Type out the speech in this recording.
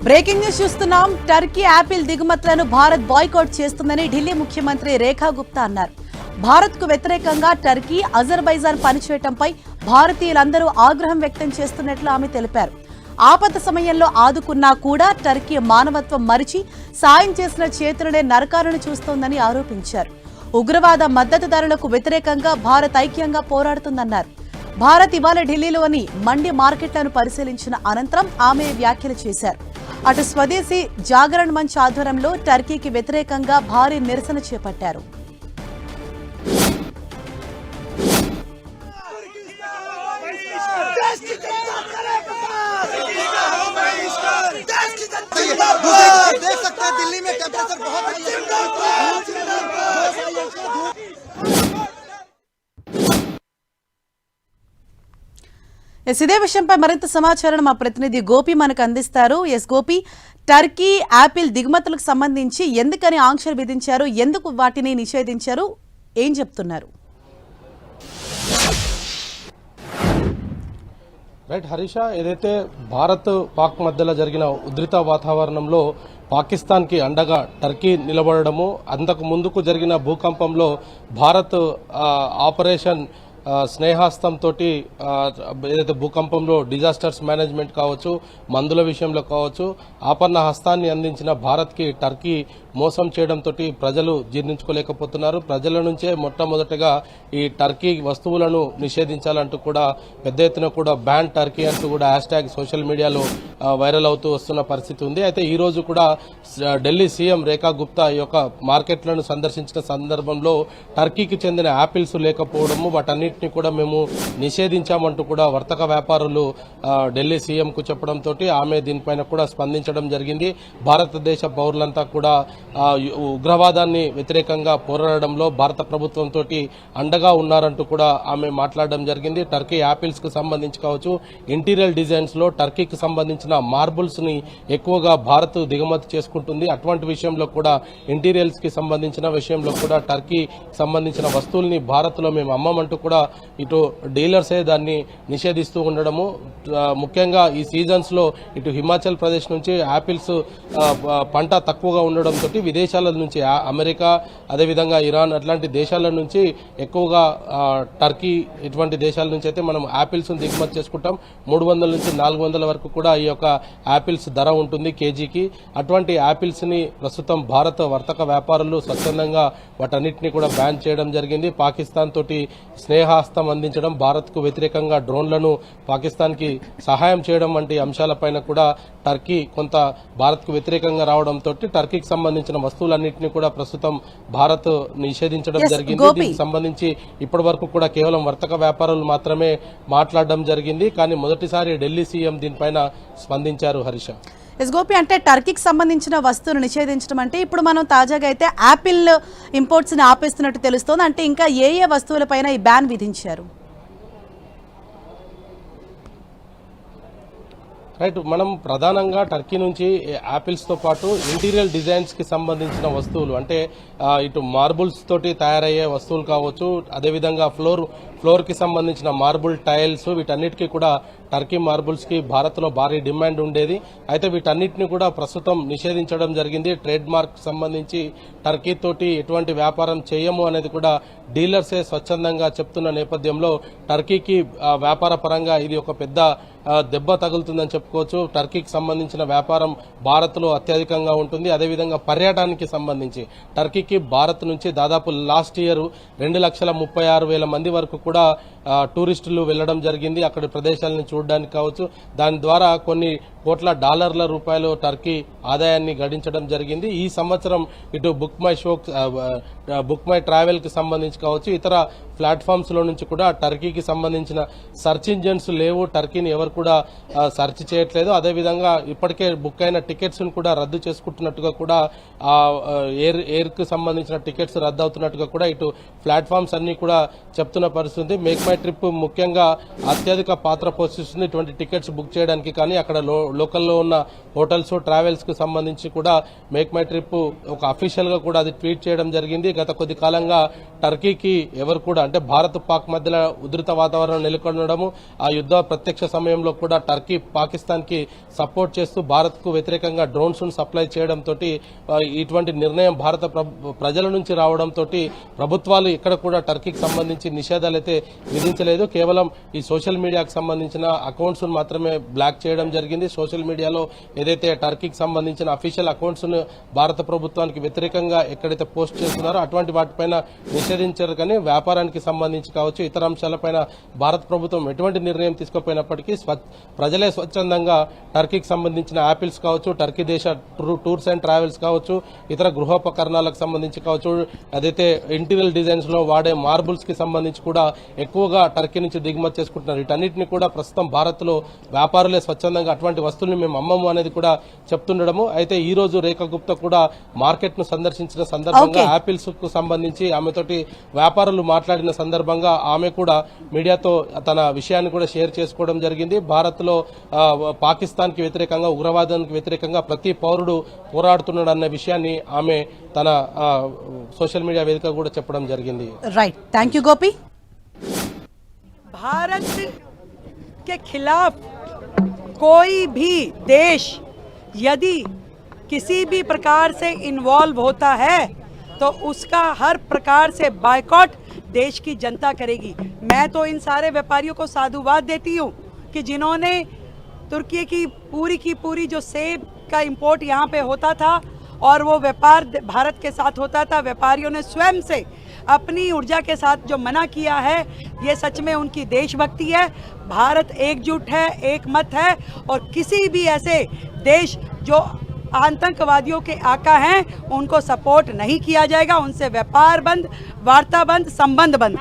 Breaking news చూస్తున్నాం. Turkey Apple దిగుమతులను Bharat boycott చేస్తుందని ఢిల్లీ ముఖ్యమంత్రి రేఖా గుప్తా అన్నారు. భారత్ కు వ్యతిరేకంగా టర్కీ, అజర్బైజాన్ పనిచేయడంపై భారతీయులందరూ ఆగ్రహం వ్యక్తం చేస్తున్నట్లు ఆమె తెలిపారు. ఆపద సమయంలో ఆదుకున్నా కూడా టర్కీ మానవత్వం మరిచి సాయం చేసిన చేతులనే నరకాలను చూస్తోందని ఆరోపించారు. ఉగ్రవాద మద్దతుదారులకు వ్యతిరేకంగా భారత్ ఐక్యంగా పోరాడుతుందన్నారు. భారత్ ఇవాళ ఢిల్లీలోని మండి మార్కెట్లను పరిశీలించిన అనంతరం ఆమె వ్యాఖ్యలు చేశారు. అటు స్వదేశీ జాగరణ్ మంచ్ ఆధ్వర్యంలో టర్కీకి వ్యతిరేకంగా భారీ నిరసన చేపట్టారు. ఇదే విషయంపై మరింత సమాచారం మా ప్రతినిధి గోపి మనకు అందిస్తారు. గోపి, టర్కీ యాపిల్ దిగుమతులకు సంబంధించి ఎందుకని ఆంక్షలు విధించారు, ఎందుకు వాటిని నిషేధించారు, ఏం చెప్తున్నారు? రైట్ హరీష, ఏదైతే భారత్ పాక్ మధ్యలో జరిగిన ఉద్రిక్త వాతావరణంలో పాకిస్తాన్కి అండగా టర్కీ నిలబడము, అంతకు ముందుకు జరిగిన భూకంపంలో భారత్ ఆపరేషన్ స్నేహాస్తంతో ఏదైతే భూకంపంలో డిజాస్టర్స్ మేనేజ్మెంట్ కావచ్చు, మందుల విషయంలో కావచ్చు, ఆపన్న హస్తాన్ని అందించిన భారత్కి టర్కీ మోసం చేయడంతో ప్రజలు జీర్ణించుకోలేకపోతున్నారు. ప్రజల నుంచే మొట్టమొదటిగా ఈ టర్కీ వస్తువులను నిషేధించాలంటూ కూడా పెద్ద ఎత్తున కూడా బ్యాన్ టర్కీ అంటూ కూడా హ్యాష్ట్యాగ్ సోషల్ మీడియాలో వైరల్ అవుతూ వస్తున్న పరిస్థితి ఉంది. అయితే ఈ రోజు కూడా ఢిల్లీ సీఎం రేఖా గుప్తా ఈ యొక్క మార్కెట్లను సందర్శించిన సందర్భంలో టర్కీకి చెందిన యాపిల్స్ లేకపోవడము, వాటన్నిటిని కూడా మేము నిషేధించామంటూ కూడా వర్తక వ్యాపారులు ఢిల్లీ సీఎంకు చెప్పడంతో ఆమె దీనిపైన కూడా స్పందించడం జరిగింది. భారతదేశ పౌరులంతా కూడా ఉగ్రవాదాన్ని వ్యతిరేకంగా పోరాడడంలో భారత ప్రభుత్వంతో అండగా ఉన్నారంటూ కూడా ఆమె మాట్లాడడం జరిగింది. టర్కీ యాపిల్స్ కు సంబంధించి కావచ్చు, ఇంటీరియర్ డిజైన్స్ లో టర్కీకి సంబంధించిన మార్బుల్స్ ని ఎక్కువగా భారత్ దిగుమతి చేసుకుంటుంది. అటువంటి విషయంలో కూడా ఇంటీరియర్స్ కి సంబంధించిన విషయంలో కూడా టర్కీ సంబంధించిన వస్తువుల్ని భారత్ లో మేము అమ్మమంటూ కూడా ఇటు డీలర్సే దాన్ని నిషేధిస్తూ ఉండడము. ముఖ్యంగా ఈ సీజన్స్ లో ఇటు హిమాచల్ ప్రదేశ్ నుంచి యాపిల్స్ పంట తక్కువగా ఉండడంతో విదేశాల నుంచి అమెరికా, అదేవిధంగా ఇరాన్ అట్లాంటి దేశాల నుంచి ఎక్కువగా టర్కీ ఇటువంటి దేశాల నుంచి అయితే మనం యాపిల్స్ దిగుమతి చేసుకుంటాం. 300 నుంచి 400 వరకు కూడా ఈ యొక్క యాపిల్స్ ధర ఉంటుంది కేజీకి. అటువంటి యాపిల్స్ ని ప్రస్తుతం భారత వర్తక వ్యాపారులు స్వచ్ఛందంగా వాటన్నిటిని కూడా బ్యాన్ చేయడం జరిగింది. పాకిస్తాన్ తోటి స్నేహాస్తం అందించడం, భారత్ కు వ్యతిరేకంగా డ్రోన్లను పాకిస్తాన్ కి సహాయం చేయడం వంటి అంశాలపైన కూడా టర్కీ కొంత భారత్ కు వ్యతిరేకంగా రావడంతో టర్కీకి సంబంధించిన వస్తువులన్నింటినీ కూడా ప్రస్తుతం భారత్ నిషేధించడం జరిగింది. దీనికి సంబంధించి ఇప్పటి వరకు కూడా కేవలం వర్తక వ్యాపారులు మాత్రమే మాట్లాడడం జరిగింది. కానీ మొదటిసారి ఢిల్లీ సీఎం దీనిపైన స్పందించారు. హరీష, గోపి, అంటే టర్కీకి సంబంధించిన వస్తువులు నిషేధించడం అంటే ఇప్పుడు మనం తాజాగా అయితే యాపిల్ ఇంపోర్ట్స్ ని ఆపేస్తున్నట్టు తెలుస్తోంది. అంటే ఇంకా ఏ వస్తువులపైన ఈ బ్యాన్ విధించారు? రైట్, మనం ప్రధానంగా టర్కీ నుంచి యాపిల్స్ తో పాటు ఇంటీరియర్ డిజైన్స్ కి సంబంధించిన వస్తువులు, అంటే ఇటు మార్బుల్స్ తోటి తయారయ్యే వస్తువులు కావచ్చు, అదేవిధంగా ఫ్లోర్ కి సంబంధించిన మార్బుల్ టైల్స్, వీటన్నిటికీ కూడా టర్కీ మార్బుల్స్ కి భారత్ లో భారీ డిమాండ్ ఉండేది. అయితే వీటన్నిటిని కూడా ప్రస్తుతం నిషేధించడం జరిగింది. ట్రేడ్ మార్క్ సంబంధించి టర్కీ తోటి ఎటువంటి వ్యాపారం చేయము అనేది కూడా డీలర్సే స్వచ్ఛందంగా చెప్తున్న నేపథ్యంలో టర్కీకి వ్యాపార పరంగా ఇది ఒక పెద్ద దెబ్బ తగులుతుందని చెప్పుకోవచ్చు. టర్కీకి సంబంధించిన వ్యాపారం భారత్ లో అత్యధికంగా ఉంటుంది. అదేవిధంగా పర్యాటనానికి సంబంధించి టర్కీకి భారత్ నుంచి దాదాపు లాస్ట్ ఇయర్ 2,36,000 మంది వరకు కూడా టూరిస్టులు వెళ్లడం జరిగింది. అక్కడి ప్రదేశాలను చూడడానికి కావచ్చు. దాని ద్వారా కొన్ని కోట్ల డాలర్ల రూపాయలు టర్కీ ఆదాయాన్ని గడించడం జరిగింది. ఈ సంవత్సరం ఇటు బుక్ మై ట్రావెల్ కి సంబంధించి కావచ్చు, ఇతర ప్లాట్ఫామ్స్ లో నుంచి కూడా టర్కీకి సంబంధించిన సర్చ్ ఇంజన్స్ లేవు. టర్కీని ఎవరు కూడా సెర్చ్ చేయట్లేదు. అదేవిధంగా ఇప్పటికే బుక్ అయిన టికెట్స్ ను కూడా రద్దు చేసుకుంటున్నట్టుగా కూడా ఎయిర్ కు సంబంధించిన టికెట్స్ రద్దు అవుతున్నట్టుగా కూడా ఇటు ప్లాట్ఫామ్స్ అన్ని కూడా చెప్తున్న పరిస్థితి. మేక్ మై ట్రిప్ ముఖ్యంగా అత్యధిక పాత్ర పోషిస్తుంది. ఇటువంటి టికెట్స్ బుక్ చేయడానికి కానీ అక్కడ లోకల్లో ఉన్న హోటల్స్ ట్రావెల్స్ కు సంబంధించి కూడా మేక్ మై ట్రిప్ ఒక అఫీషియల్ గా కూడా అది ట్వీట్ చేయడం జరిగింది. గత కొద్ది కాలంగా టర్కీకి ఎవరు కూడా అంటే భారత్ పాక్ మధ్యలో ఉధృత వాతావరణం నెలకొనడము, ఆ యుద్ధ ప్రత్యక్ష సమయంలో కూడా టర్కీ పాకిస్తాన్ కి సపోర్ట్ చేస్తూ భారత్ కు వ్యతిరేకంగా డ్రోన్స్ ను సప్లై చేయడంతో ఇటువంటి నిర్ణయం భారత ప్రజల నుంచి రావడంతో ప్రభుత్వాలు ఇక్కడ కూడా టర్కీకి సంబంధించి నిషేధాలు అయితే విధించలేదు. కేవలం ఈ సోషల్ మీడియాకు సంబంధించిన అకౌంట్స్ మాత్రమే బ్లాక్ చేయడం జరిగింది. సోషల్ మీడియాలో ఏదైతే టర్కీకి సంబంధించిన అఫీషియల్ అకౌంట్స్ ను భారత ప్రభుత్వానికి వ్యతిరేకంగా ఎక్కడైతే పోస్ట్ చేస్తున్నారో అటువంటి వాటిపైన నిషేధించారు. కానీ వ్యాపారానికి సంబంధించి కావచ్చు, ఇతర అంశాలపైన భారత ప్రభుత్వం ఎటువంటి నిర్ణయం తీసుకోపోయినప్పటికీ ప్రజలే స్వచ్ఛందంగా టర్కీకి సంబంధించిన యాపిల్స్ కావచ్చు, టర్కీ దేశ టూర్స్ అండ్ ట్రావెల్స్ కావచ్చు, ఇతర గృహోపకరణాలకు సంబంధించి కావచ్చు, అదైతే ఇంటీరియర్ డిజైన్స్ లో వాడే మార్బుల్స్ కి సంబంధించి కూడా ఎక్కువగా టర్కీ నుంచి దిగుమతి చేసుకుంటున్నారు. వీటన్నిటిని కూడా ప్రస్తుతం భారత్ లో వ్యాపారులే స్వచ్ఛందంగా అటువంటి వస్తువుల్ని మేము అమ్మము అనేది కూడా చెప్తుండడము. అయితే ఈ రోజు రేఖా గుప్తా కూడా మార్కెట్ ను సందర్శించిన సందర్భంగా యాపిల్స్ కు సంబంధించి ఆమెతోటి వ్యాపారులు మాట్లాడిన సందర్భంగా ఆమె కూడా మీడియాతో తన విషయాన్ని కూడా షేర్ చేసుకోవడం జరిగింది. భారత్ లో పాకిస్తాన్ కి వ్యతిరేకంగా, ఉగ్రవాదానికి వ్యతిరేకంగా ప్రతి పౌరుడు పోరాడుతున్నాడన్న విషయాన్ని ఆమె తన సోషల్ మీడియా వేదిక కూడా చెప్పడం జరిగింది. Right, thank you Gopi. Bharat के खिलाफ कोई भी देश यदि किसी भी प्रकार से इन्वॉल्व होता है तो उसका हर प्रकार से बायकॉट देश की जनता करेगी. मैं तो इन सारे व्यापारियों को साधुवाद देती हूँ कि जिन्होंने तुर्की की पूरी जो सेब का इंपोर्ट यहाँ पे होता था और वो व्यापार भारत के साथ होता था, व्यापारियों ने स्वयं से अपनी ऊर्जा के साथ जो मना किया है, ये सच में उनकी देशभक्ति है. भारत एकजुट है, एक मत है और किसी भी ऐसे देश जो आतंकवादियों के आका हैं उनको सपोर्ट नहीं किया जाएगा. उनसे व्यापार बंद, वार्ता बंद, संबंध बंद.